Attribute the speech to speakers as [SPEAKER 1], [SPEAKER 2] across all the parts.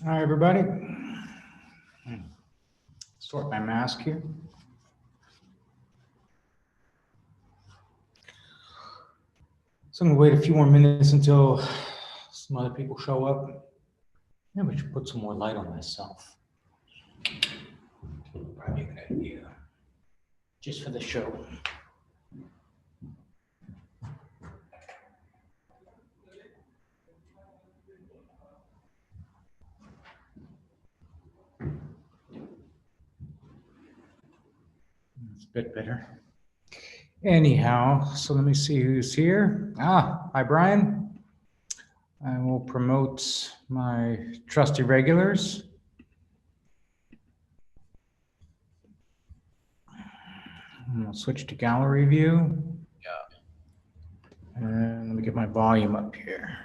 [SPEAKER 1] Hi, everybody. Sort my mask here. So I'm gonna wait a few more minutes until some other people show up. Maybe I should put some more light on myself. Probably a good idea. Just for the show. It's a bit better. Anyhow, so let me see who's here. Hi, Brian. I will promote my trusty regulars. And we'll switch to gallery view. Yeah. And let me get my volume up here.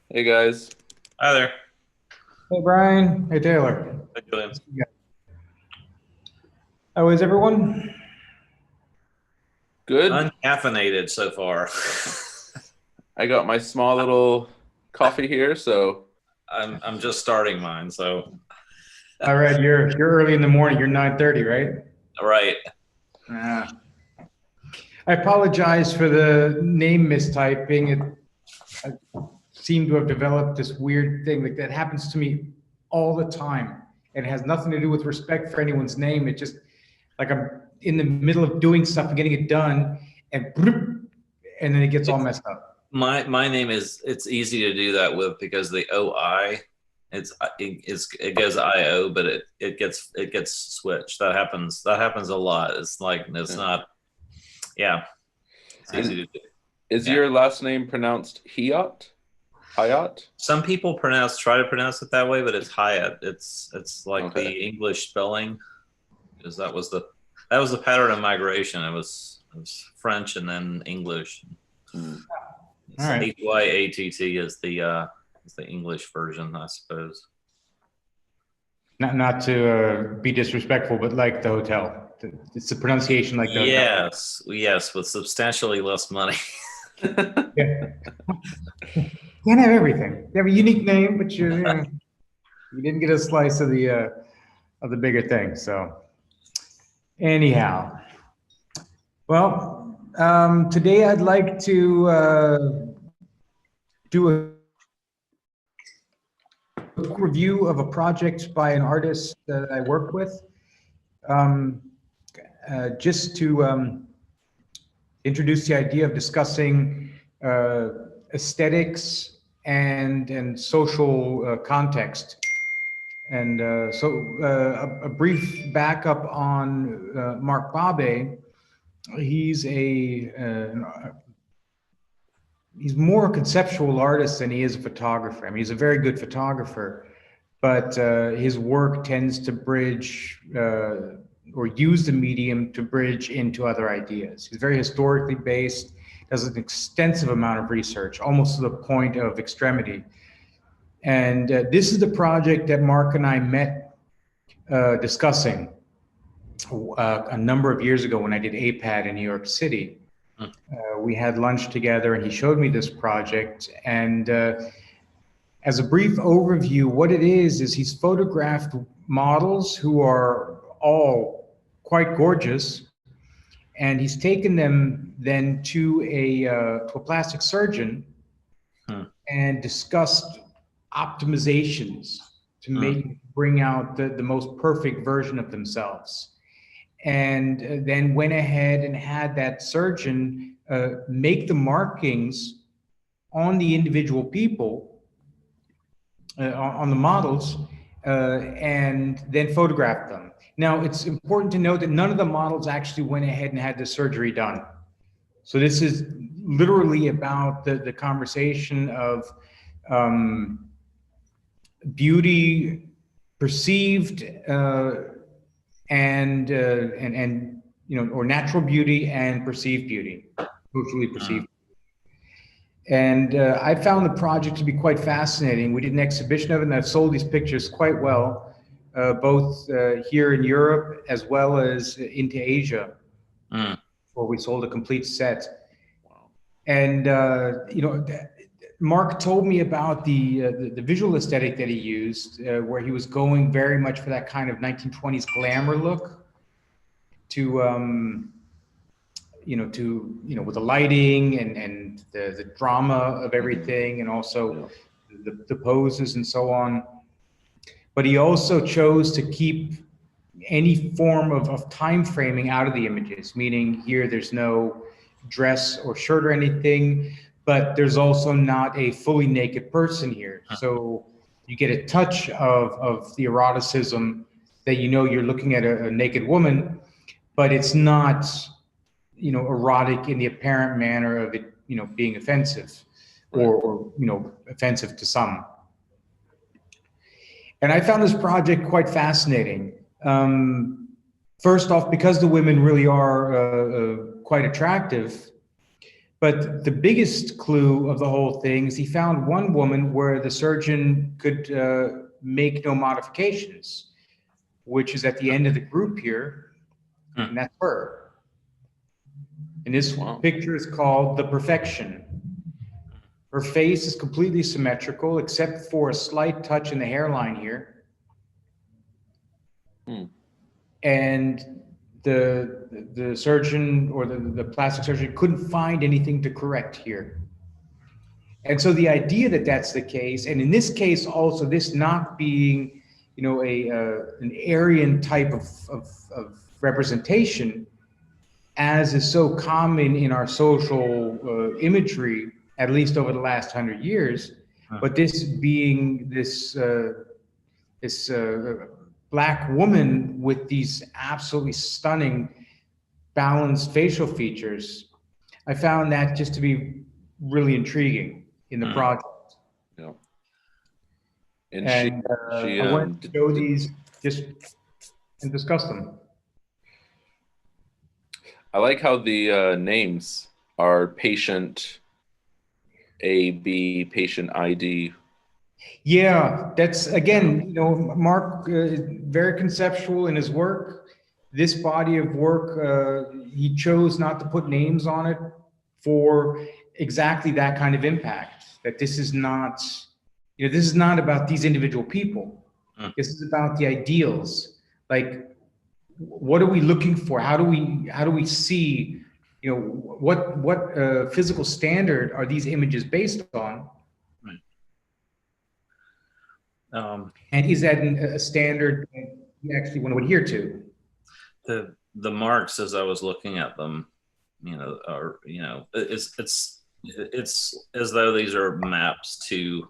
[SPEAKER 2] Hey, guys.
[SPEAKER 3] Hi there.
[SPEAKER 1] Hey, Brian. Hey, Taylor.
[SPEAKER 3] Hi, Julian.
[SPEAKER 1] How is everyone?
[SPEAKER 2] Good.
[SPEAKER 3] Uncaffeinated so far.
[SPEAKER 2] I got my small little coffee here, so
[SPEAKER 3] I'm just starting mine, so.
[SPEAKER 1] All right, you're early in the morning. You're 9:30, right?
[SPEAKER 3] Right.
[SPEAKER 1] I apologize for the name mistyping. I seem to have developed this weird thing like that happens to me all the time. It has nothing to do with respect for anyone's name. It just like I'm in the middle of doing stuff and getting it done, and then it gets all messed up.
[SPEAKER 3] My name it's easy to do that with because the OI it goes IO, but it gets switched. That happens a lot. It's like it's not. Yeah, it's easy to do.
[SPEAKER 2] Is your last name pronounced Hyatt? Hyatt?
[SPEAKER 3] Some people try to pronounce it that way, but it's Hyatt. It's like the English spelling, because that was the pattern of migration. It was French and then English.
[SPEAKER 1] Right.
[SPEAKER 3] HYATT is the English version, I suppose.
[SPEAKER 1] Not to be disrespectful, but like the hotel. It's the pronunciation like the hotel.
[SPEAKER 3] Yes, with substantially less money.
[SPEAKER 1] Yeah. Can't have everything. You have a unique name, but you didn't get a slice of the bigger thing. So anyhow, well, today I'd like to do a quick review of a project by an artist that I work with, just to introduce the idea of discussing aesthetics and social context. And a brief backup on Mark Babe. He's he's more a conceptual artist than he is a photographer. I mean, he's a very good photographer, but his work tends to bridge or use the medium to bridge into other ideas. He's very historically based, does an extensive amount of research, almost to the point of extremity. And this is the project that Mark and I met discussing a number of years ago when I did APAD in New York City. We had lunch together and he showed me this project. And as a brief overview, what it is he's photographed models who are all quite gorgeous. And he's taken them then to a plastic surgeon and discussed optimizations to bring out the most perfect version of themselves. And then went ahead and had that surgeon make the markings on the individual people, on the models, and then photograph them. Now, it's important to note that none of the models actually went ahead and had the surgery done. So this is literally about the conversation of beauty perceived and or natural beauty and perceived beauty, socially perceived. And I found the project to be quite fascinating. We did an exhibition of it, and I've sold these pictures quite well, both here in Europe as well as into Asia, where we sold a complete set. And Mark told me about the visual aesthetic that he used, where he was going very much for that kind of 1920s glamour look to, with the lighting and the drama of everything, and also the poses and so on. But he also chose to keep any form of time framing out of the images, meaning here there's no dress or shirt or anything, but there's also not a fully naked person here. So you get a touch of the eroticism that you're looking at a naked woman, but it's not, erotic in the apparent manner of it, being offensive or offensive to some. And I found this project quite fascinating. First off, because the women really are quite attractive, but the biggest clue of the whole thing is he found one woman where the surgeon could make no modifications, which is at the end of the group here, and that's her. And this picture is called The Perfection. Her face is completely symmetrical, except for a slight touch in the hairline here. And the surgeon or the plastic surgeon couldn't find anything to correct here. And so the idea that that's the case, and in this case also this not being, an Aryan type of representation, as is so common in our social imagery, at least over the last 100 years, but this being this Black woman with these absolutely stunning balanced facial features, I found that just to be really intriguing in the project.
[SPEAKER 2] Yeah.
[SPEAKER 1] And I wanted to show these just and discuss them.
[SPEAKER 2] I like how the names are patient A, B, patient ID.
[SPEAKER 1] Yeah, that's again, Mark, very conceptual in his work. This body of work, he chose not to put names on it for exactly that kind of impact. That this is not, this is not about these individual people. This is about the ideals. Like, what are we looking for? How do we see, what physical standard are these images based on? And is that a standard that you actually want to adhere to?
[SPEAKER 3] The marks, as I was looking at them, are it's as though these are maps to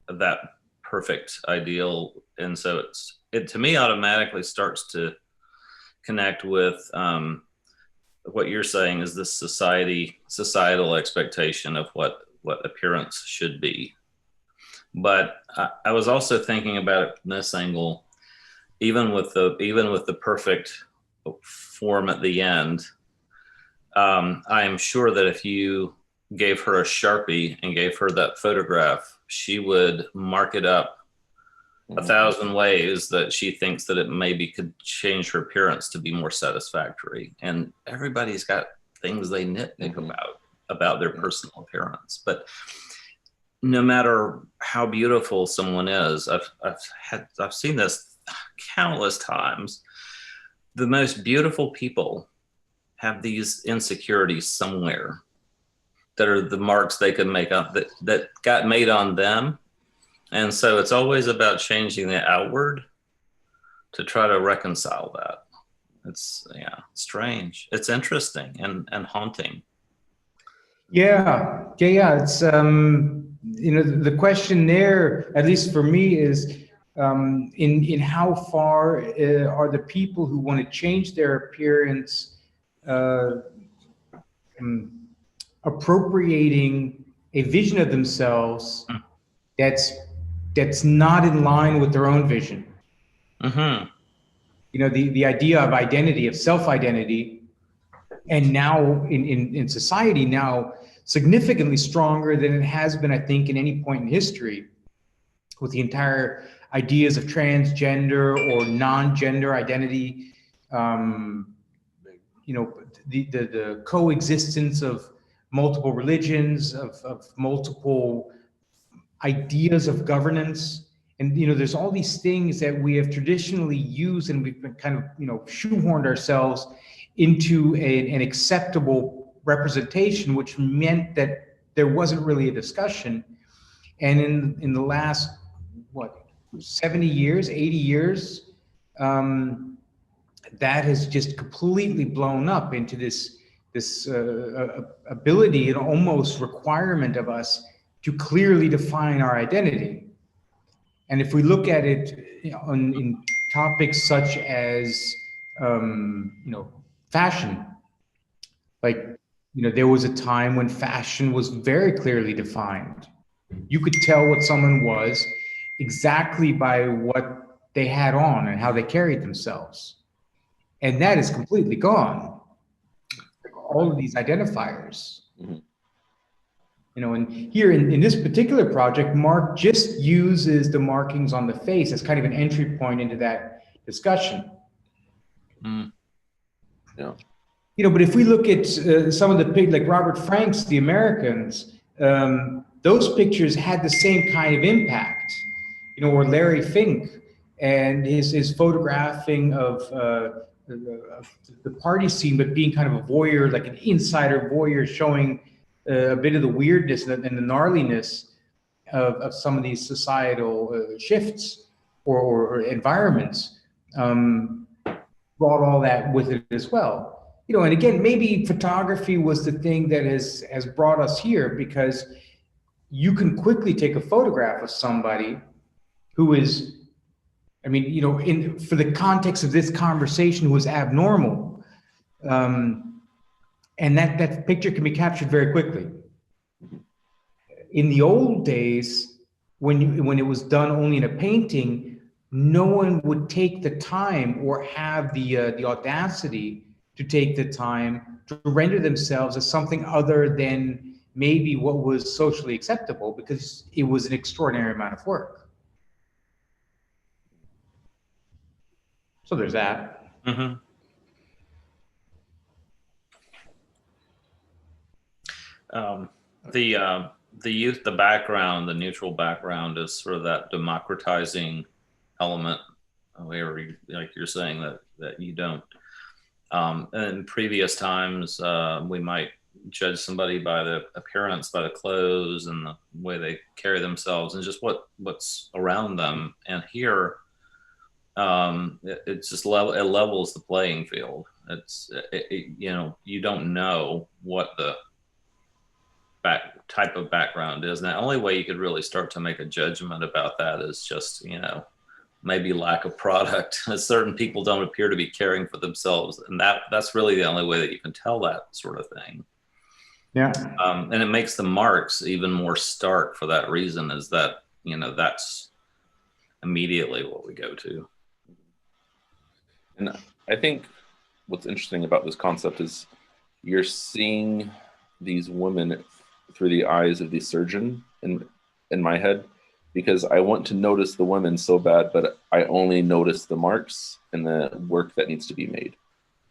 [SPEAKER 3] that perfect ideal, and so it to me automatically starts to connect with what you're saying is this societal expectation of what appearance should be. But I was also thinking about it from this angle, even with the perfect form at the end. I am sure that if you gave her a Sharpie and gave her that photograph, she would mark it up 1,000 ways that she thinks that it maybe could change her appearance to be more satisfactory. And everybody's got things they nitpick about their personal appearance. But no matter how beautiful someone is, I've seen this countless times. The most beautiful people have these insecurities somewhere that are the marks they could make up that got made on them. And so it's always about changing the outward to try to reconcile that. It's strange. It's interesting and haunting.
[SPEAKER 1] Yeah. It's the question there, at least for me, is in how far are the people who want to change their appearance appropriating a vision of themselves that's not in line with their own vision. The idea of identity, of self-identity, and now in society now significantly stronger than it has been, I think, in any point in history, with the entire ideas of transgender or non-gender identity, the coexistence of multiple religions, of multiple ideas of governance. And, there's all these things that we have traditionally used, and we've been kind of, shoehorned ourselves into an acceptable representation, which meant that there wasn't really a discussion. And in the last, 70 years, 80 years, that has just completely blown up into this ability and almost requirement of us to clearly define our identity. And if we look at it in topics such as fashion, like there was a time when fashion was very clearly defined. You could tell what someone was exactly by what they had on and how they carried themselves. And that is completely gone. All of these identifiers.
[SPEAKER 2] Mhm.
[SPEAKER 1] And here in this particular project, Mark just uses the markings on the face as kind of an entry point into that discussion.
[SPEAKER 2] Yeah.
[SPEAKER 1] But if we look at some of the like Robert Frank's The Americans, those pictures had the same kind of impact. Or Larry Fink and his photographing of the party scene, but being kind of a voyeur, like an insider voyeur, showing a bit of the weirdness and the gnarliness of some of these societal shifts or environments, brought all that with it as well. And again, maybe photography was the thing that has brought us here, because you can quickly take a photograph of somebody who is, for the context of this conversation, was abnormal. And that picture can be captured very quickly. In the old days, when it was done only in a painting, no one would take the time or have the audacity to take the time to render themselves as something other than maybe what was socially acceptable, because it was an extraordinary amount of work. So there's that.
[SPEAKER 3] Mm-hmm. The background, the neutral background, is sort of that democratizing element, where like you're saying that you don't. In previous times, we might judge somebody by the appearance, by the clothes and the way they carry themselves, and just what's around them. And here, it's just it levels the playing field. You don't know what the type of background is. And the only way you could really start to make a judgment about that is just, maybe lack of product. Certain people don't appear to be caring for themselves. And that's really the only way that you can tell that sort of thing.
[SPEAKER 1] Yeah.
[SPEAKER 3] And it makes the marks even more stark for that reason, is that, that's immediately what we go to.
[SPEAKER 2] And I think what's interesting about this concept is you're seeing these women through the eyes of the surgeon in my head, because I want to notice the women so bad, but I only notice the marks and the work that needs to be made,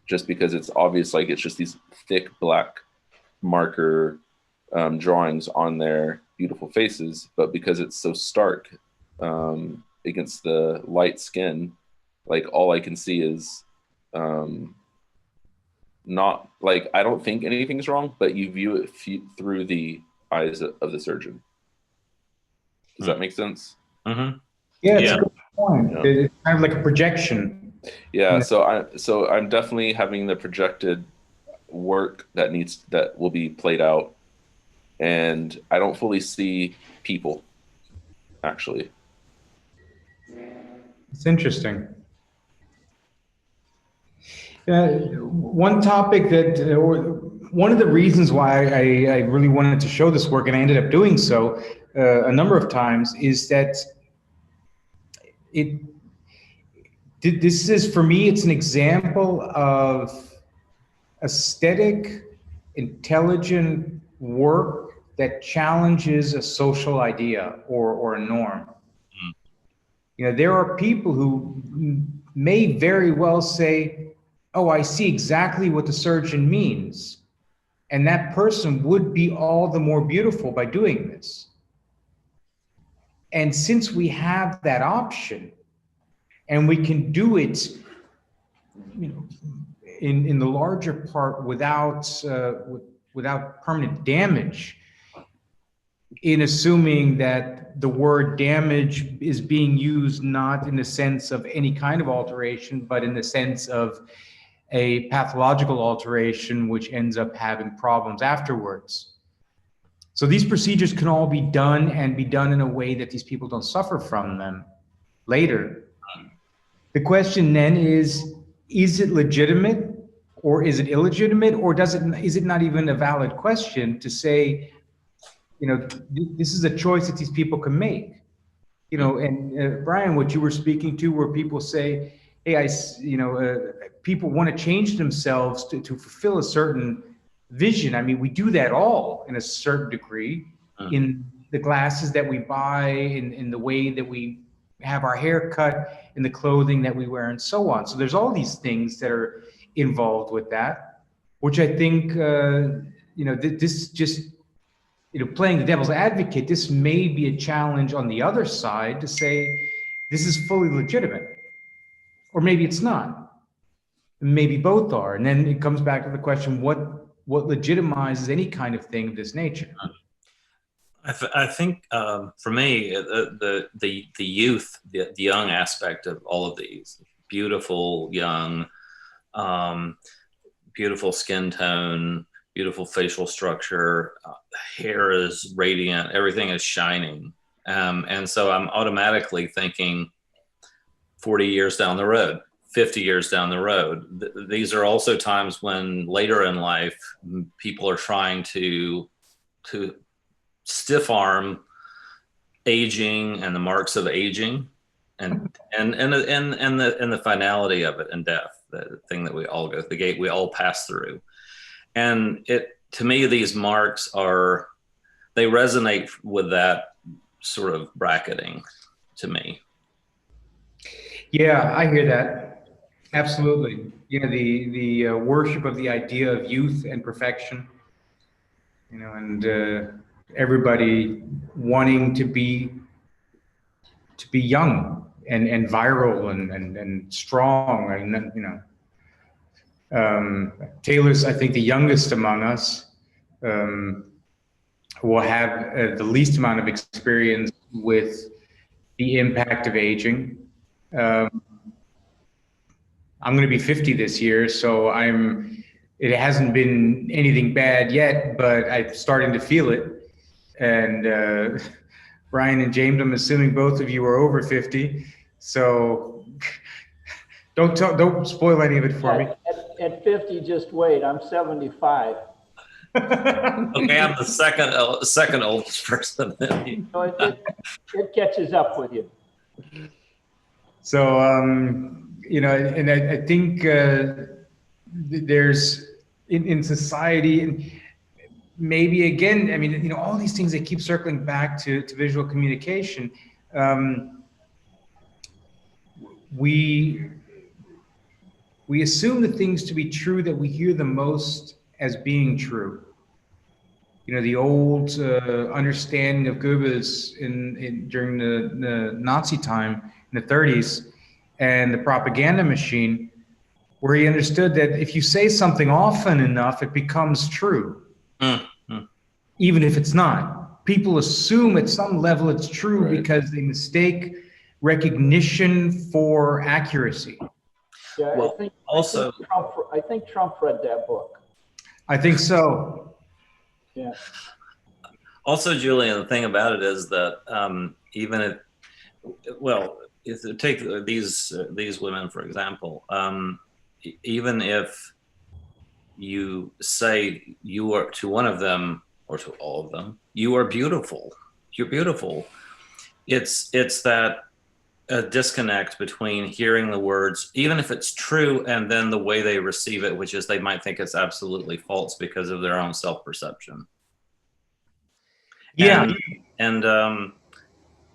[SPEAKER 2] just because it's obvious, like it's just these thick black marker drawings on their beautiful faces, but because it's so stark against the light skin, like all I can see is not like, I don't think anything's wrong, but you view it through the eyes of the surgeon. Does that make sense?
[SPEAKER 3] Mm-hmm.
[SPEAKER 1] Yeah, it's a good point. Yeah. It's kind of like a projection.
[SPEAKER 2] Yeah, so I'm definitely having the projected work that will be played out, and I don't fully see people, actually.
[SPEAKER 1] It's interesting. One topic one of the reasons why I really wanted to show this work, and I ended up doing so a number of times, is that this is, for me, it's an example of aesthetic, intelligent work that challenges a social idea or a norm. There are people who may very well say, oh, I see exactly what the surgeon means. And that person would be all the more beautiful by doing this. And since we have that option, and we can do it, you know, in the larger part without permanent damage, in assuming that the word damage is being used not in the sense of any kind of alteration, but in the sense of a pathological alteration, which ends up having problems afterwards. So these procedures can all be done and be done in a way that these people don't suffer from them later. The question then is it legitimate or is it illegitimate, or is it not even a valid question to say, you know, this is a choice that these people can make? You know, and Brian, what you were speaking to, where people say, hey, people want to change themselves to fulfill a certain vision. I mean, we do that all in a certain degree in the glasses that we buy, in the way that we have our hair cut, in the clothing that we wear, and so on. So there's all these things that are involved with that, which I think, this just, playing the devil's advocate, this may be a challenge on the other side to say, this is fully legitimate, or maybe it's not. Maybe both are. And then it comes back to the question, what legitimizes any kind of thing of this nature?
[SPEAKER 3] I think for me, the youth, the young aspect of all of these, beautiful young, beautiful skin tone, beautiful facial structure, hair is radiant, everything is shining. And so I'm automatically thinking 40 years down the road, 50 years down the road. These are also times when later in life, people are trying to stiff arm aging and the marks of aging and the finality of it and death, the thing that we all go, the gate we all pass through. And to me, these marks they resonate with that sort of bracketing to me.
[SPEAKER 1] Yeah, I hear that. Absolutely. The worship of the idea of youth and perfection, and everybody wanting to be young and viral and strong, and Taylor's, I think, the youngest among us, will have the least amount of experience with the impact of aging. I'm going to be 50 this year, so it hasn't been anything bad yet, but I'm starting to feel it. And Brian and James, I'm assuming both of you are over 50, so don't spoil any of it for me.
[SPEAKER 4] At 50, just wait. I'm 75.
[SPEAKER 3] Okay, I'm the second oldest person.
[SPEAKER 4] So it catches up with you.
[SPEAKER 1] So, and I think there's in society, and maybe again, I mean, all these things, they keep circling back to visual communication. We assume the things to be true that we hear the most as being true. The old understanding of Goebbels during the Nazi time in the 30s and the propaganda machine, where he understood that if you say something often enough, it becomes true, even if it's not. People assume at some level it's true, right, because they mistake recognition for accuracy.
[SPEAKER 4] Yeah,
[SPEAKER 3] well,
[SPEAKER 4] I think Trump read that book.
[SPEAKER 1] I think so.
[SPEAKER 4] Yeah.
[SPEAKER 3] Also, Julian, the thing about it is that if you take these women, for example, even if you say you are to one of them or to all of them, you are beautiful. You're beautiful. It's that a disconnect between hearing the words, even if it's true, and then the way they receive it, which is they might think it's absolutely false because of their own self-perception.
[SPEAKER 1] Yeah.
[SPEAKER 3] And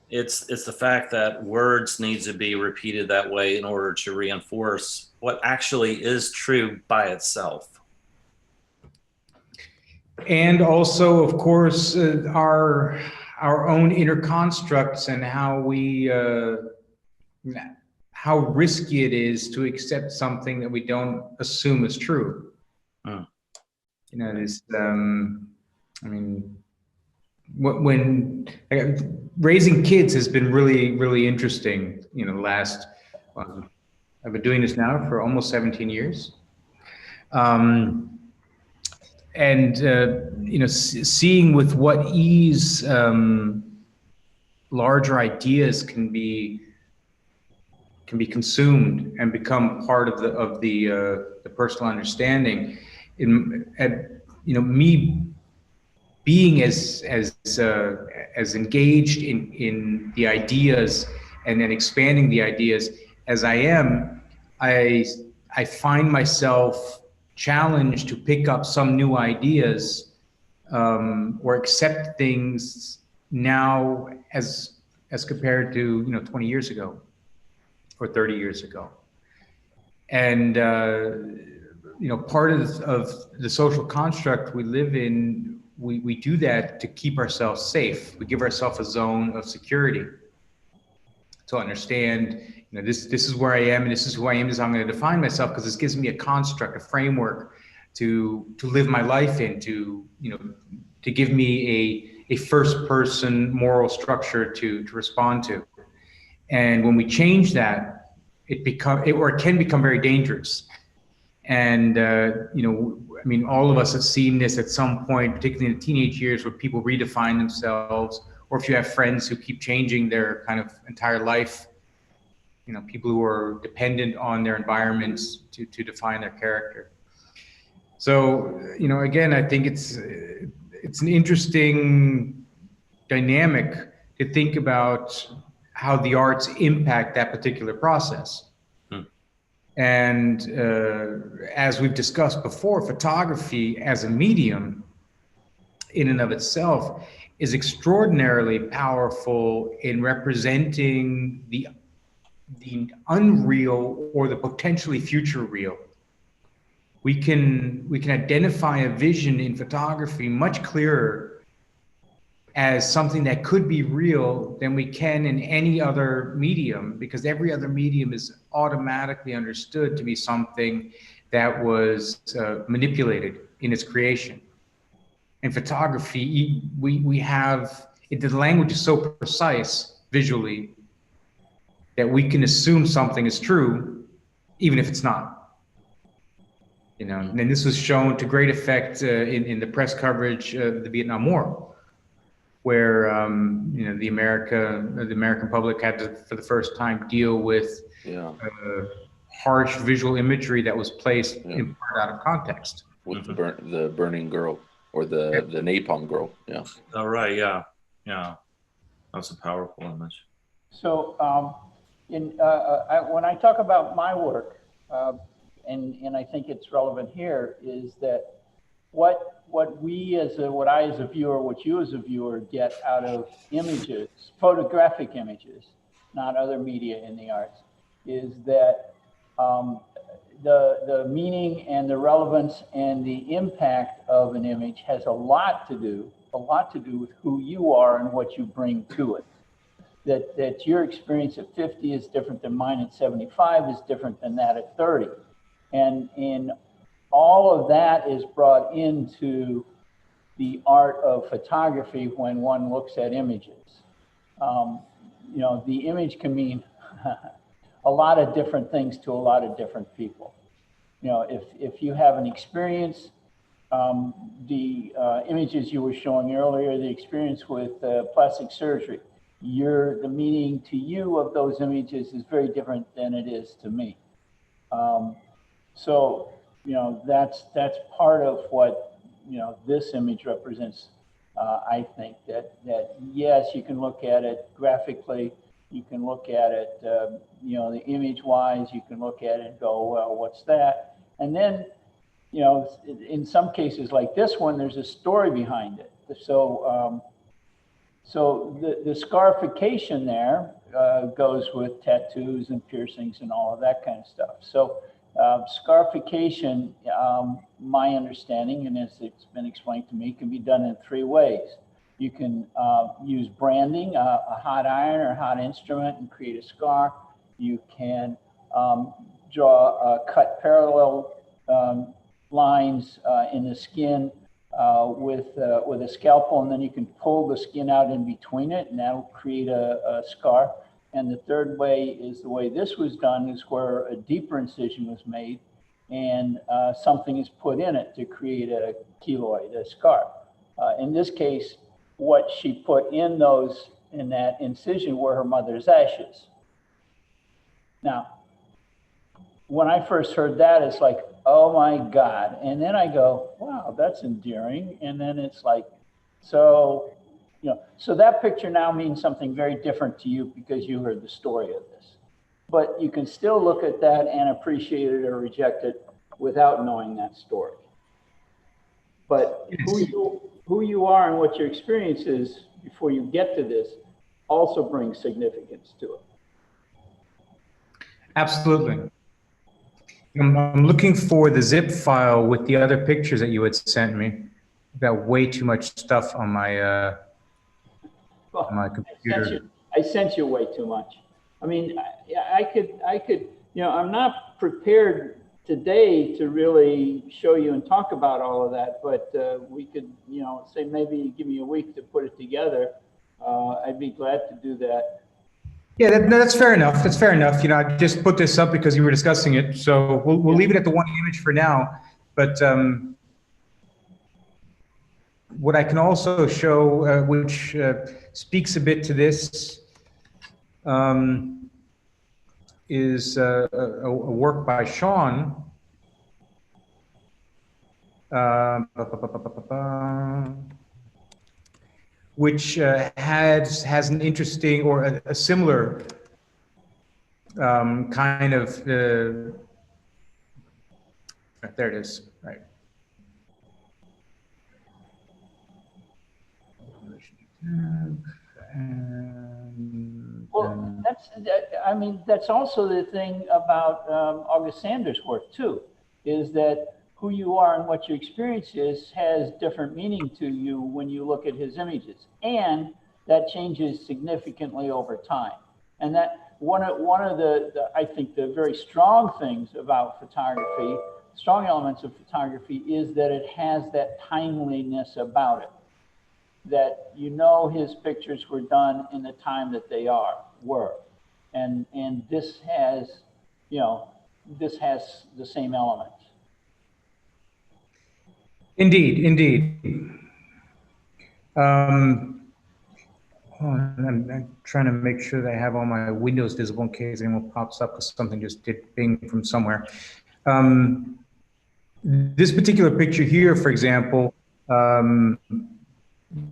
[SPEAKER 3] it's the fact that words need to be repeated that way in order to reinforce what actually is true by itself.
[SPEAKER 1] And also, of course, our own inner constructs and how risky it is to accept something that we don't assume is true.
[SPEAKER 3] Hmm.
[SPEAKER 1] You know, this. I mean, when raising kids has been really, really interesting. You know, I've been doing this now for almost 17 years. And you know, seeing with what ease larger ideas can be consumed and become part of the personal understanding. You know, me being as engaged in the ideas and then expanding the ideas as I am, I find myself challenged to pick up some new ideas or accept things now as compared to 20 years ago or 30 years ago. And part of the social construct we live in, we do that to keep ourselves safe. We give ourselves a zone of security to understand, this is where I am and this is who I am, this is how I'm going to define myself, because this gives me a construct, a framework to live my life in, to give me a first person moral structure to respond to. And when we change that, it can become very dangerous. And I mean, all of us have seen this at some point, particularly in the teenage years, where people redefine themselves, or if you have friends who keep changing their kind of entire life, people who are dependent on their environments to define their character. So, again, I think it's an interesting dynamic to think about how the arts impact that particular process. And as we've discussed before, photography as a medium in and of itself is extraordinarily powerful in representing the unreal or the potentially future real. We can identify a vision in photography much clearer as something that could be real than we can in any other medium, because every other medium is automatically understood to be something that was manipulated in its creation. In photography, we have, the language is so precise visually that we can assume something is true, even if it's not. And this was shown to great effect in the press coverage of the Vietnam War, where the American public had to, for the first time, deal with harsh visual imagery that was placed in part out of context.
[SPEAKER 2] With the burning girl, or the napalm girl. Yeah.
[SPEAKER 3] Oh, right. Yeah. Yeah. That's a powerful image.
[SPEAKER 4] So when I talk about my work, and I think it's relevant here, is that what I as a viewer, what you as a viewer get out of images, photographic images, not other media in the arts, is that the meaning and the relevance and the impact of an image has a lot to do with who you are and what you bring to it. That your experience at 50 is different than mine at 75, is different than that at 30. And in all of that is brought into the art of photography when one looks at images. The image can mean a lot of different things to a lot of different people. If you have an experience, the images you were showing earlier, the experience with plastic surgery, the meaning to you of those images is very different than it is to me. So that's part of what this image represents. I think that yes, you can look at it graphically, you can look at it the image wise, you can look at it and go, well, what's that? And then in some cases like this one, there's a story behind it. So the scarification there goes with tattoos and piercings and all of that kind of stuff. So Scarification, my understanding, and as it's been explained to me, can be done in three ways. You can use branding, a hot iron or hot instrument, and create a scar. You can cut parallel lines in the skin with a scalpel, and then you can pull the skin out in between it, and that'll create a scar. And the third way is the way this was done, is where a deeper incision was made and something is put in it to create a keloid, a scar. In this case, what she put in that incision were her mother's ashes. Now, when I first heard that, it's like, oh my God. And then I go, wow, that's endearing. And then it's like, so, so that picture now means something very different to you because you heard the story of this. But you can still look at that and appreciate it or reject it without knowing that story. But who you are and what your experience is before you get to this also brings significance to it.
[SPEAKER 1] Absolutely. I'm looking for the zip file with the other pictures that you had sent me. I've got way too much stuff on my computer.
[SPEAKER 4] I sent you way too much. I mean, I could, I'm not prepared today to really show you and talk about all of that, but we could, say maybe give me a week to put it together. I'd be glad to do that.
[SPEAKER 1] Yeah, that's fair enough. That's fair enough. I just put this up because you were discussing it. So we'll leave it at the one image for now. But what I can also show, which speaks a bit to this, is a work by Sean. Which has an interesting or a similar kind of, there it is, right.
[SPEAKER 4] Well, that's also the thing about August Sanders' work too, is that who you are and what your experience is has different meaning to you when you look at his images, and that changes significantly over time. And that one of the I think the very strong things about photography, strong elements of photography, is that it has that timeliness about it. That his pictures were done in the time that they were, and this has the same elements.
[SPEAKER 1] Indeed. I'm trying to make sure that I have all my windows visible in case anyone pops up because something just did ping from somewhere. This particular picture here, for example,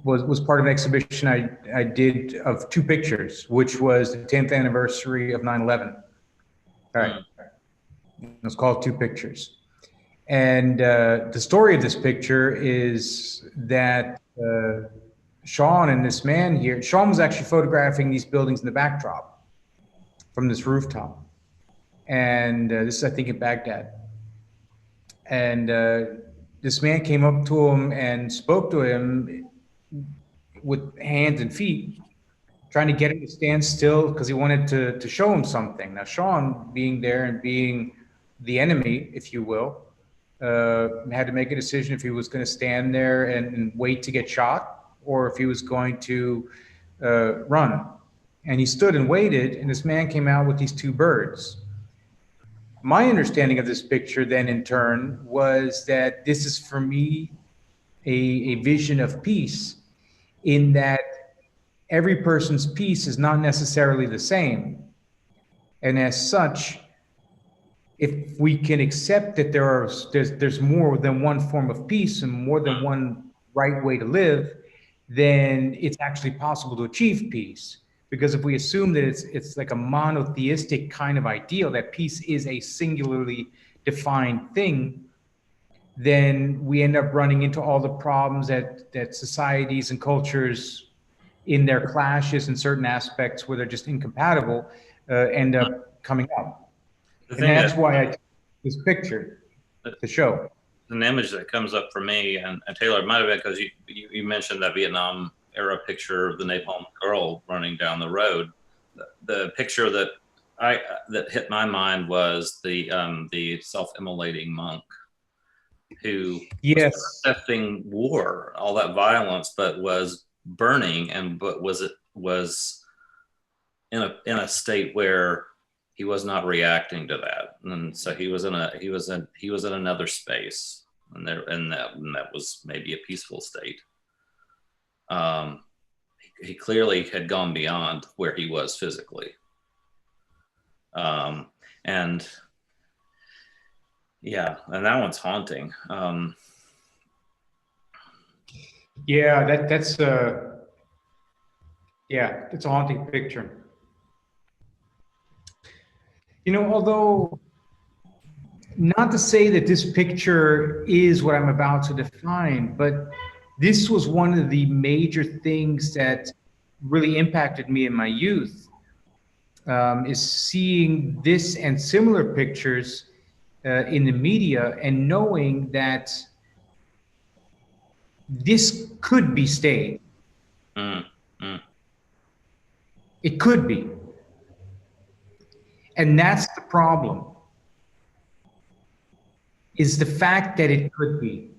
[SPEAKER 1] was part of an exhibition I did of two pictures, which was the 10th anniversary of 9/11. All right, it's called Two Pictures. And the story of this picture is that Sean and this man here, Sean was actually photographing these buildings in the backdrop from this rooftop. And this is, I think, in Baghdad. And this man came up to him and spoke to him with hands and feet, trying to get him to stand still because he wanted to show him something. Now, Sean, being there and being the enemy, if you will, had to make a decision if he was going to stand there and wait to get shot or if he was going to run. And he stood and waited, and this man came out with these two birds. My understanding of this picture then in turn was that this is for me a vision of peace, in that every person's peace is not necessarily the same. And as such, if we can accept that there's more than one form of peace and more than one right way to live, then it's actually possible to achieve peace. Because if we assume that it's like a monotheistic kind of ideal, that peace is a singularly defined thing, then we end up running into all the problems that societies and cultures, in their clashes in certain aspects where they're just incompatible, end up coming up. And that's why This picture, the show.
[SPEAKER 3] An image that comes up for me, and Taylor, it might have been because you mentioned that Vietnam era picture of the napalm girl running down the road. The picture that hit my mind was the self-immolating monk who
[SPEAKER 1] Yes.
[SPEAKER 3] was protesting war, all that violence, but was burning, but was in a state where he was not reacting to that, and so he was in another space, and that was maybe a peaceful state. He clearly had gone beyond where he was physically, and yeah, and that one's haunting.
[SPEAKER 1] Yeah, that's a haunting picture. You know, although not to say that this picture is what I'm about to define, but this was one of the major things that really impacted me in my youth, is seeing this and similar pictures in the media and knowing that this could be staged. It could be. And that's the problem, is the fact that it could be.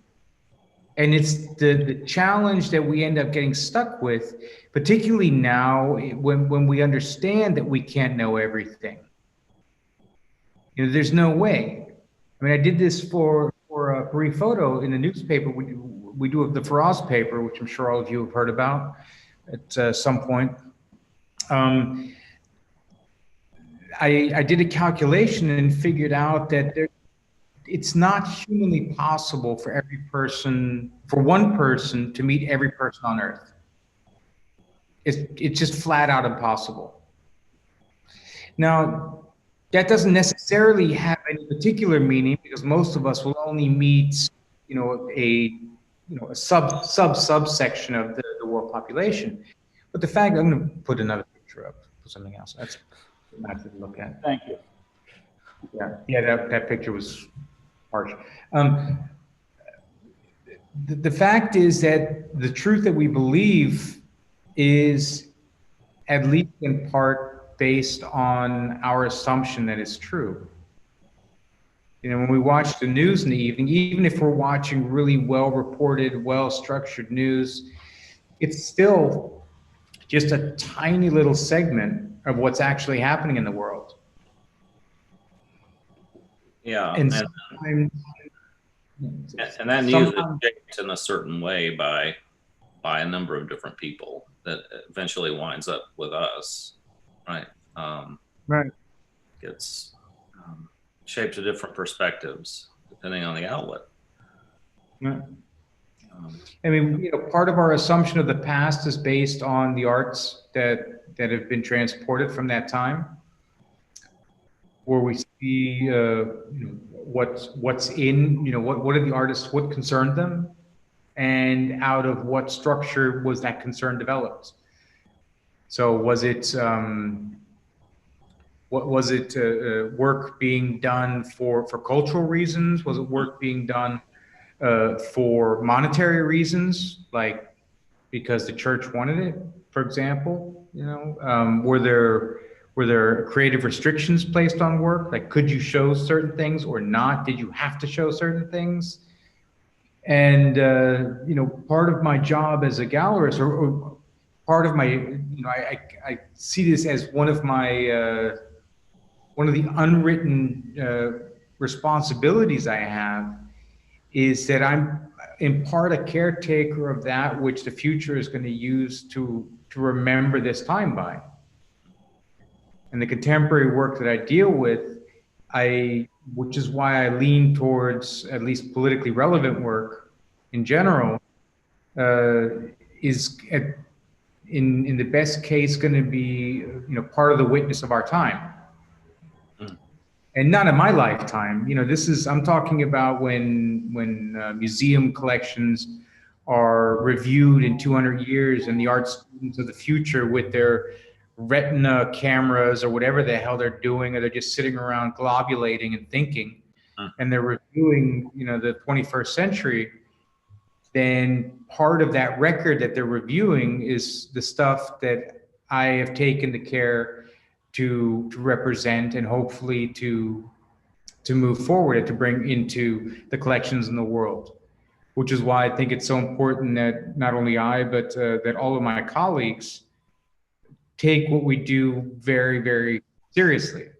[SPEAKER 1] And it's the challenge that we end up getting stuck with, particularly now when we understand that we can't know everything. You know, there's no way. I mean, I did this for a brief photo in the newspaper. We do the Faraz paper, which I'm sure all of you have heard about at some point. I did a calculation and figured out that it's not humanly possible for one person to meet every person on Earth. It's just flat out impossible. Now, that doesn't necessarily have any particular meaning, because most of us will only meet, a subsection of the world population. But the fact, I'm going to put another picture up for something else. That's nice to look at.
[SPEAKER 4] Thank you.
[SPEAKER 1] Yeah, that picture was harsh. The fact is that the truth that we believe is at least in part based on our assumption that it's true. You know, when we watch the news in the evening, even if we're watching really well-reported, well-structured news, it's still just a tiny little segment of what's actually happening in the world.
[SPEAKER 3] Yeah,
[SPEAKER 1] And
[SPEAKER 3] that news is shaped in a certain way by a number of different people that eventually winds up with us, right?
[SPEAKER 1] Right.
[SPEAKER 3] Gets shaped to different perspectives depending on the outlet.
[SPEAKER 1] Right. I mean, part of our assumption of the past is based on the arts that have been transported from that time, where we see what's in, what are the artists, what concerned them, and out of what structure was that concern developed. So was it work being done for cultural reasons? Was it work being done for monetary reasons, like because the church wanted it, for example? Were there creative restrictions placed on work? Like, could you show certain things or not? Did you have to show certain things? And part of my job as a gallerist, or part of my, I see this as one of the unwritten responsibilities I have, is that I'm in part a caretaker of that which the future is going to use to remember this time by. And the contemporary work that I deal with, which is why I lean towards at least politically relevant work in general, is in the best case going to be part of the witness of our time. And not in my lifetime. I'm talking about when museum collections are reviewed in 200 years, and the art students of the future with their retina cameras or whatever the hell they're doing, or they're just sitting around globulating and thinking, and they're reviewing, the 21st century, then part of that record that they're reviewing is the stuff that I have taken the care to represent and hopefully to move forward and to bring into the collections in the world. Which is why I think it's so important that not only I, but that all of my colleagues take what we do very, very seriously,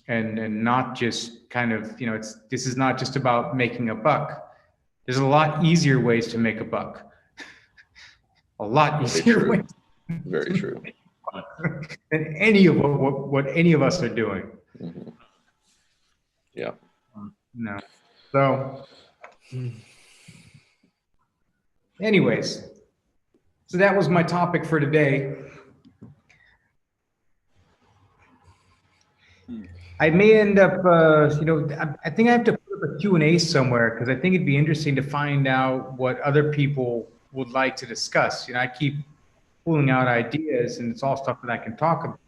[SPEAKER 1] and not just kind of, this is not just about making a buck. There's a lot easier ways to make a buck. A lot easier ways.
[SPEAKER 2] Very true.
[SPEAKER 1] Than any of what any of us are doing.
[SPEAKER 2] Mm-hmm. Yeah.
[SPEAKER 1] No. So, anyways, so that was my topic for today. I may end up, I think I have to put up a Q&A somewhere because I think it'd be interesting to find out what other people would like to discuss. I keep pulling out ideas and it's all stuff that I can talk about.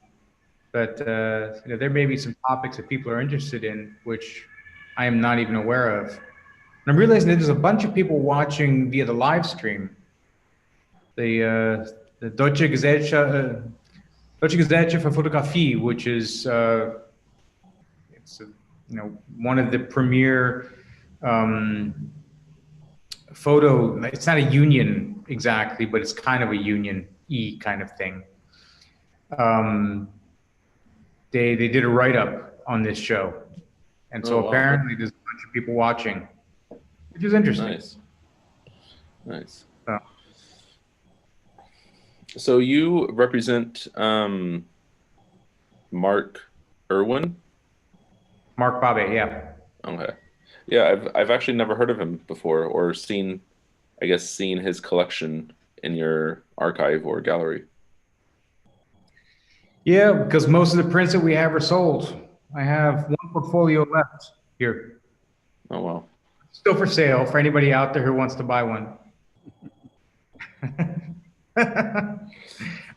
[SPEAKER 1] But, there may be some topics that people are interested in, which I am not even aware of. And I'm realizing that there's a bunch of people watching via the live stream. The Deutsche Gesellschaft für Fotografie, which is it's one of the premier photo. It's not a union exactly, but it's kind of a union-y kind of thing. They did a write-up on this show, and so apparently there's a bunch of people watching, which is interesting.
[SPEAKER 2] Nice. So you represent Mark Irwin?
[SPEAKER 1] Mark Babe, yeah.
[SPEAKER 2] Okay. Yeah, I've actually never heard of him before or seen his collection in your archive or gallery.
[SPEAKER 1] Yeah, because most of the prints that we have are sold. I have one portfolio left here.
[SPEAKER 2] Oh, wow.
[SPEAKER 1] Still for sale for anybody out there who wants to buy one.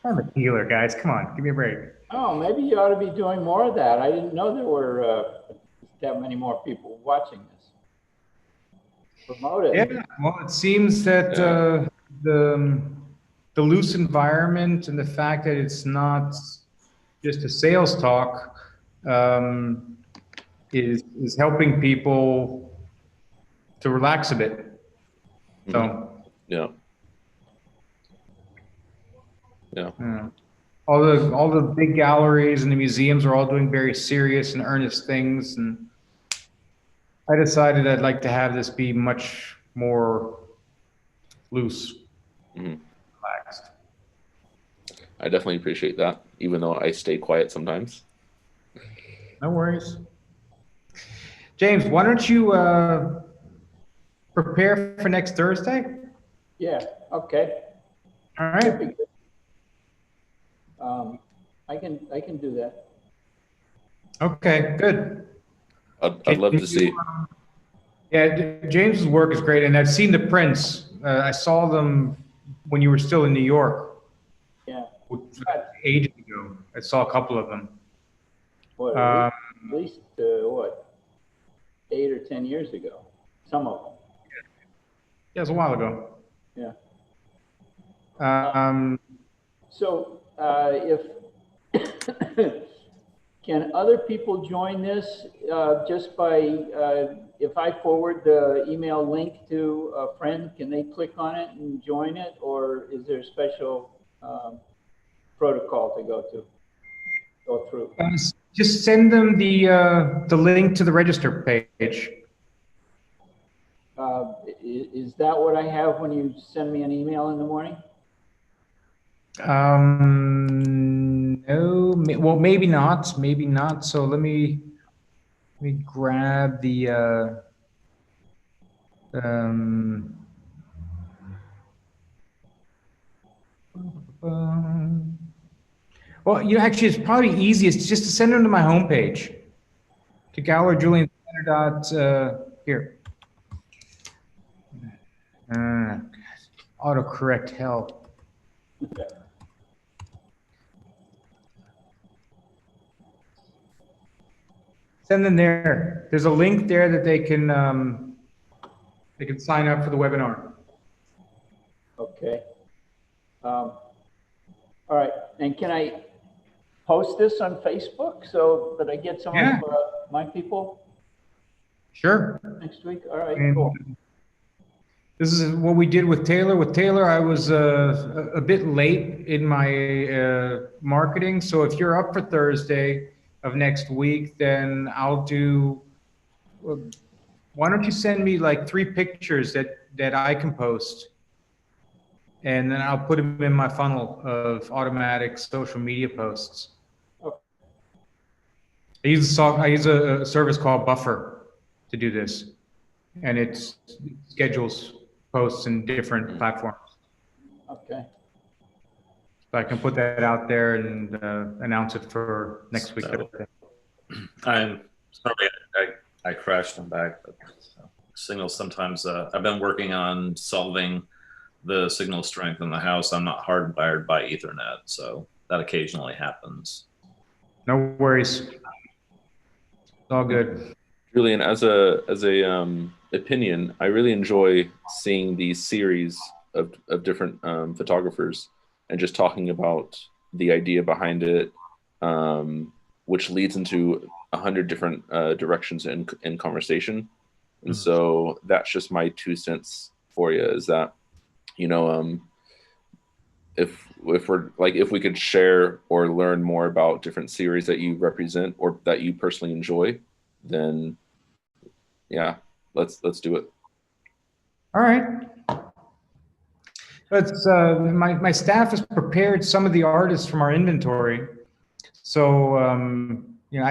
[SPEAKER 1] I'm a dealer, guys. Come on, give me a break.
[SPEAKER 4] Oh, maybe you ought to be doing more of that. I didn't know there were that many more people watching this. Promote it.
[SPEAKER 1] Yeah, well, it seems that the loose environment and the fact that it's not just a sales talk is helping people to relax a bit. So
[SPEAKER 2] yeah.
[SPEAKER 1] All the big galleries and the museums are all doing very serious and earnest things, and I decided I'd like to have this be much more loose, relaxed.
[SPEAKER 2] I definitely appreciate that, even though I stay quiet sometimes.
[SPEAKER 1] No worries. James, why don't you prepare for next Thursday?
[SPEAKER 4] Yeah, okay.
[SPEAKER 1] All right.
[SPEAKER 4] I can do that.
[SPEAKER 1] Okay, good.
[SPEAKER 2] I'd love to see.
[SPEAKER 1] Yeah, James's work is great, and I've seen the prints. I saw them when you were still in New York.
[SPEAKER 4] Yeah.
[SPEAKER 1] Ages ago. I saw a couple of them.
[SPEAKER 4] What, at least 8 or 10 years ago? Some of them.
[SPEAKER 1] Yeah, it was a while ago.
[SPEAKER 4] Yeah. So if can other people join this just by if I forward the email link to a friend, can they click on it and join it, or is there a special protocol to go through?
[SPEAKER 1] Just send them the link to the register page.
[SPEAKER 4] Is that what I have when you send me an email in the morning?
[SPEAKER 1] No, well, maybe not. So let me grab the well, actually, it's probably easiest just to send them to my homepage, to Galerie Julian here. Autocorrect hell. Send them there. There's a link there that they can sign up for the webinar.
[SPEAKER 4] Okay. All right, and can I post this on Facebook so that I get some
[SPEAKER 1] Yeah.
[SPEAKER 4] of my people
[SPEAKER 1] Sure.
[SPEAKER 4] next week? All right,
[SPEAKER 1] And
[SPEAKER 4] cool.
[SPEAKER 1] this is what we did with Taylor. With Taylor, I was a bit late in my marketing. So if you're up for Thursday of next week, then I'll do. Why don't you send me like 3 pictures that I can post, and then I'll put them in my funnel of automatic social media posts.
[SPEAKER 4] Okay.
[SPEAKER 1] I use a service called Buffer to do this, and it schedules posts in different platforms.
[SPEAKER 4] Okay.
[SPEAKER 1] So I can put that out there and announce it for next week.
[SPEAKER 3] So, I'm sorry, I crashed and back, but signal sometimes, I've been working on solving the signal strength in the house. I'm not hardwired by Ethernet, so that occasionally happens.
[SPEAKER 1] No worries. It's all good.
[SPEAKER 2] Julian, as a opinion, I really enjoy seeing these series of different photographers and just talking about the idea behind it, which leads into 100 different directions in conversation. And so that's just my 2 cents for you, is that, you know, if we could share or learn more about different series that you represent or that you personally enjoy, then yeah, let's do it.
[SPEAKER 1] All right. Let's, my staff has prepared some of the artists from our inventory. So, you know,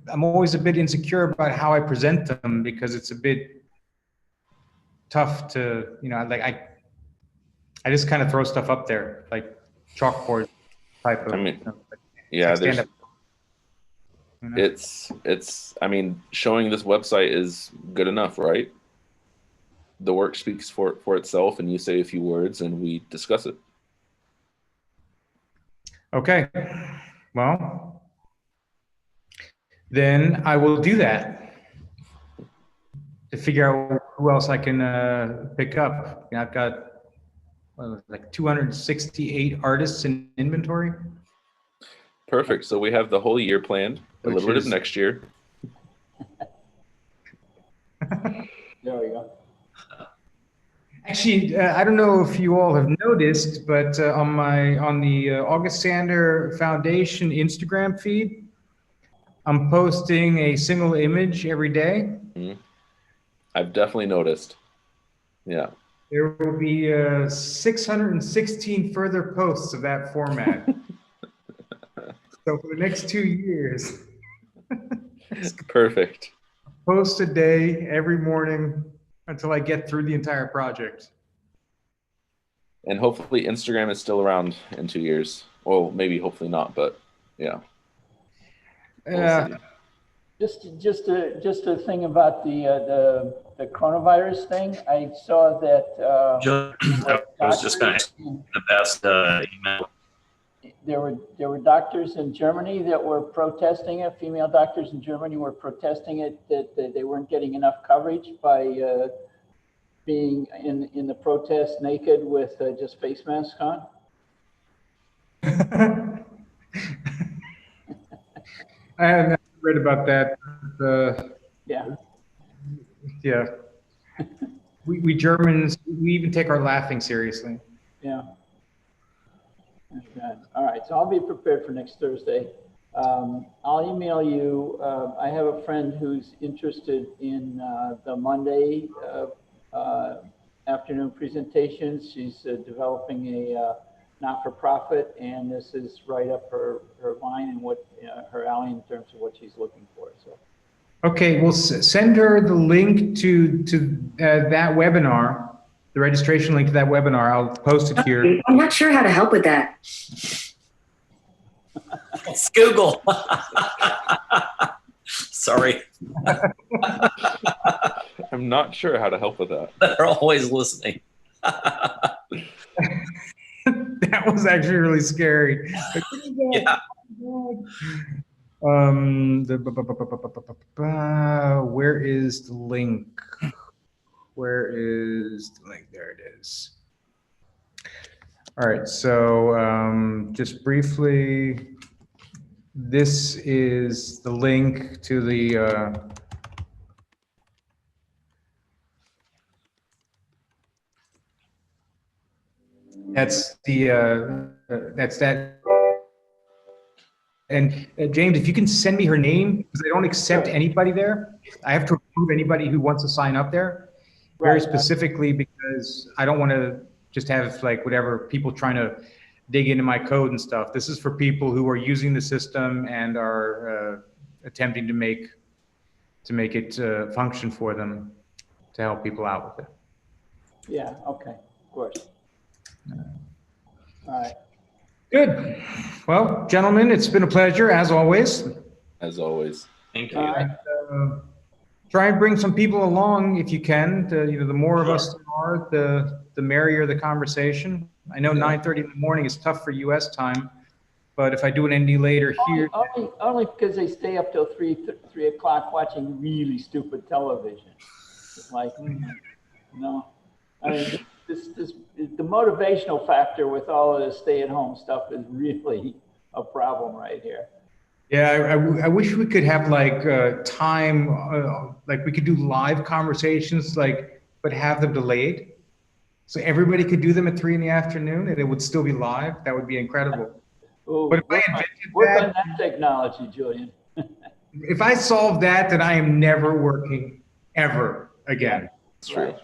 [SPEAKER 1] I'm always a bit insecure about how I present them because it's a bit tough to, you know, like I just kind of throw stuff up there, like chalkboard type of.
[SPEAKER 2] I mean,
[SPEAKER 1] you know,
[SPEAKER 2] yeah,
[SPEAKER 1] like stand up. You know?
[SPEAKER 2] it's I mean, showing this website is good enough, right? The work speaks for itself, and you say a few words and we discuss it.
[SPEAKER 1] Okay, well, then I will do that to figure out who else I can pick up. You know, I've got like 268 artists in inventory.
[SPEAKER 2] Perfect. So we have the whole year planned, a
[SPEAKER 1] Which
[SPEAKER 2] little bit of
[SPEAKER 1] is-
[SPEAKER 2] next year.
[SPEAKER 4] There we go.
[SPEAKER 1] Actually, I don't know if you all have noticed, but on the August Sander Foundation Instagram feed, I'm posting a single image every day.
[SPEAKER 2] I've definitely noticed. Yeah.
[SPEAKER 1] There will be 616 further posts of that format. So for the next 2 years,
[SPEAKER 2] Perfect.
[SPEAKER 1] post a day every morning until I get through the entire project.
[SPEAKER 2] And hopefully Instagram is still around in 2 years. Well, maybe hopefully not, but yeah. We'll see.
[SPEAKER 4] Just a thing about the coronavirus thing. I saw that
[SPEAKER 3] I was just going to ask the best email.
[SPEAKER 4] there were doctors in Germany that were protesting it. Female doctors in Germany were protesting it that they weren't getting enough coverage by being in the protest naked with just face masks on.
[SPEAKER 1] I haven't read about that.
[SPEAKER 4] Yeah.
[SPEAKER 1] Yeah. We Germans, we even take our laughing seriously.
[SPEAKER 4] Yeah. Okay. All right. So I'll be prepared for next Thursday. I'll email you. I have a friend who's interested in the Monday afternoon presentations. She's developing a not-for-profit, and this is right up her line and what her alley in terms of what she's looking for. So.
[SPEAKER 1] Okay, we'll send her the link to that webinar, the registration link to that webinar. I'll post it here.
[SPEAKER 5] I'm not sure how to help with that.
[SPEAKER 3] It's Google. Sorry.
[SPEAKER 2] I'm not sure how to help with that.
[SPEAKER 3] They're always listening.
[SPEAKER 1] That was actually really scary.
[SPEAKER 3] Yeah.
[SPEAKER 1] Where is the link? Where is the link? There it is. All right, so just briefly, this is the link to the that's that. And James, if you can send me her name, because I don't accept anybody there. I have to approve anybody who wants to sign up there, very specifically, because I don't want to just have like whatever people trying to dig into my code and stuff. This is for people who are using the system and are attempting to make it function for them, to help people out with it.
[SPEAKER 4] Yeah, okay, of course. All right.
[SPEAKER 1] Good. Well, gentlemen, it's been a pleasure as always.
[SPEAKER 2] As always.
[SPEAKER 3] Thank you.
[SPEAKER 4] All right.
[SPEAKER 1] Try and bring some people along if you can. The more of us there are, the merrier the conversation. I know 9:30 in the morning is tough for U.S. time, but if I do it any later here,
[SPEAKER 4] Only because they stay up till 3 o'clock watching really stupid television. It's like, no. I mean, the motivational factor with all of this stay-at-home stuff is really a problem right here.
[SPEAKER 1] yeah, I wish we could have like time, like we could do live conversations, like, but have them delayed. So everybody could do them at 3 in the afternoon and it would still be live. That would be incredible.
[SPEAKER 4] Ooh,
[SPEAKER 1] But if I invented
[SPEAKER 4] work
[SPEAKER 1] that,
[SPEAKER 4] on that technology, Julian.
[SPEAKER 1] if I solve that, then I am never working ever again.
[SPEAKER 2] It's true.
[SPEAKER 4] Right.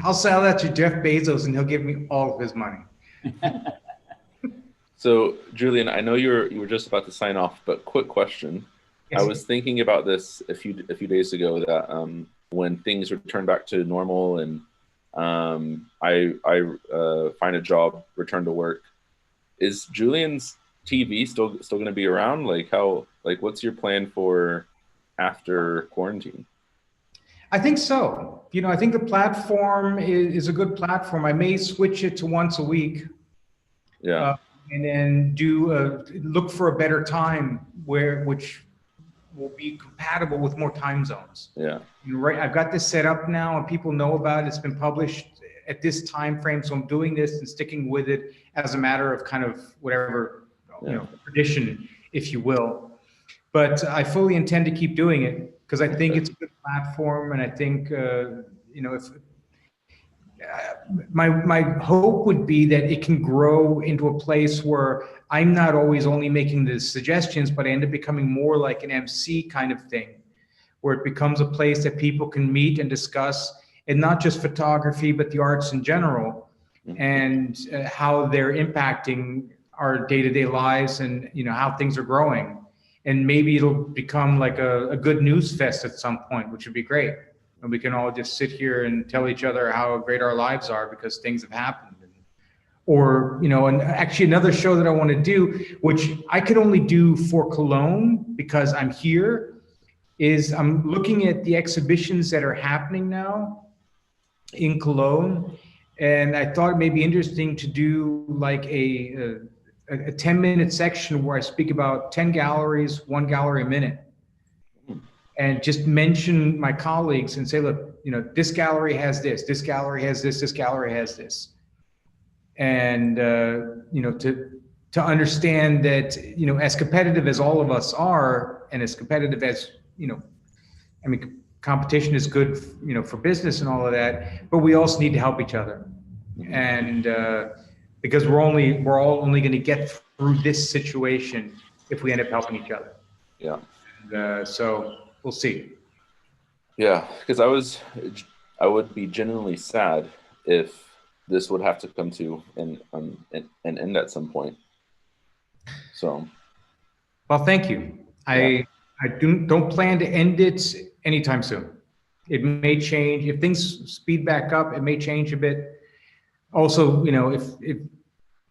[SPEAKER 1] I'll sell that to Jeff Bezos and he'll give me all of his money.
[SPEAKER 2] So, Julian, I know you were just about to sign off, but quick question.
[SPEAKER 1] Yes.
[SPEAKER 2] I was thinking about this a few days ago that when things return back to normal and I find a job, return to work, is Julian's TV still going to be around? What's your plan for after quarantine?
[SPEAKER 1] I think so. I think the platform is a good platform. I may switch it to once a week.
[SPEAKER 2] Yeah.
[SPEAKER 1] And then look for a better time which will be compatible with more time zones.
[SPEAKER 2] Yeah.
[SPEAKER 1] Right. I've got this set up now and people know about it. It's been published at this time frame. So I'm doing this and sticking with it as a matter of kind of whatever, tradition, if you will. But I fully intend to keep doing it because I think it's a good platform. And I think, if my hope would be that it can grow into a place where I'm not always only making the suggestions, but I end up becoming more like an MC kind of thing, where it becomes a place that people can meet and discuss, and not just photography, but the arts in general, and how they're impacting our day-to-day lives and, how things are growing. And maybe it'll become like a good news fest at some point, which would be great. And we can all just sit here and tell each other how great our lives are because things have happened. Or, and actually another show that I want to do, which I could only do for Cologne because I'm here, is I'm looking at the exhibitions that are happening now in Cologne. And I thought it may be interesting to do like a 10-minute section where I speak about 10 galleries, 1 gallery a minute. And just mention my colleagues and say, look, this gallery has this gallery has this gallery has this. And, to understand that, as competitive as all of us are, and as competitive as, competition is good, for business and all of that, but we also need to help each other. And because we're all only going to get through this situation if we end up helping each other.
[SPEAKER 2] Yeah.
[SPEAKER 1] And, so we'll see.
[SPEAKER 2] Yeah, because I would be genuinely sad if this would have to come to an end at some point. So,
[SPEAKER 1] well, thank you.
[SPEAKER 2] Yeah.
[SPEAKER 1] I don't plan to end it anytime soon. It may change if things speed back up. It may change a bit. Also, if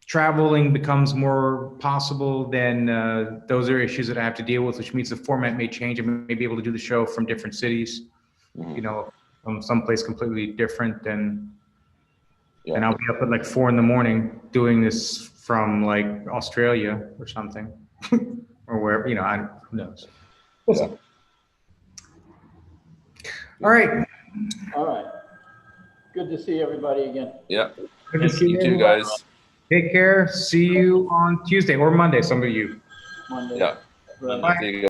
[SPEAKER 1] traveling becomes more possible, then those are issues that I have to deal with, which means the format may change. I may be able to do the show from different cities, from someplace completely different. And I'll be up at like 4 in the morning doing this from like Australia or something, or wherever, who knows? We'll see. All right.
[SPEAKER 4] All right. Good to see everybody again.
[SPEAKER 2] Yeah.
[SPEAKER 1] Good to see
[SPEAKER 2] You too,
[SPEAKER 1] you.
[SPEAKER 2] guys.
[SPEAKER 1] Take care. See you on Tuesday or Monday, some of you.
[SPEAKER 4] Monday.
[SPEAKER 2] Yeah.
[SPEAKER 4] Right.
[SPEAKER 1] Bye.
[SPEAKER 2] See you guys.